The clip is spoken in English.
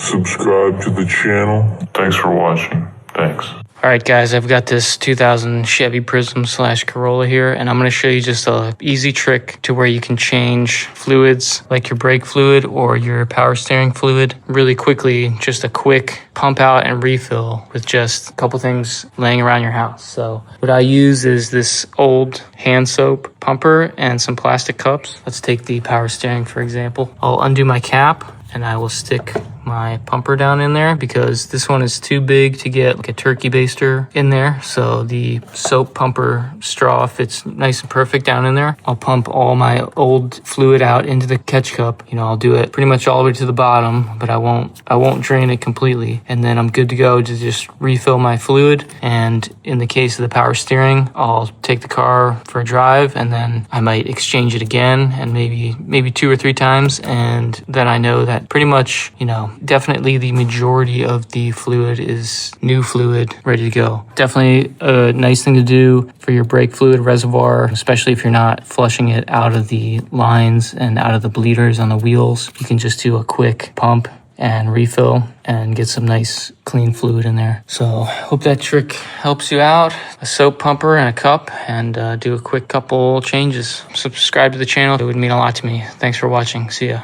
Subscribe to the channel. Thanks for watching. Thanks. All right, guys, I've got this 2000 Chevy Prism / Corolla here, and I'm going to show you just a easy trick to where you can change fluids like your brake fluid or your power steering fluid really quickly. Just a quick pump out and refill with just a couple things laying around your house. So what I use is this old hand soap pumper and some plastic cups. Let's take the power steering, for example. I'll undo my cap and I will stick my pumper down in there because this one is too big to get like a turkey baster in there. So the soap pumper straw fits nice and perfect down in there. I'll pump all my old fluid out into the catch cup. I'll do it pretty much all the way to the bottom, but I won't drain it completely. And then I'm good to go to just refill my fluid. And in the case of the power steering, I'll take the car for a drive and then I might exchange it again and maybe 2 or 3 times. And then I know that pretty much, definitely the majority of the fluid is new fluid ready to go. Definitely a nice thing to do for your brake fluid reservoir, especially if you're not flushing it out of the lines and out of the bleeders on the wheels. You can just do a quick pump and refill and get some nice clean fluid in there. So hope that trick helps you out. A soap pumper and a cup, and do a quick couple changes. Subscribe to the channel. It would mean a lot to me. Thanks for watching. See ya.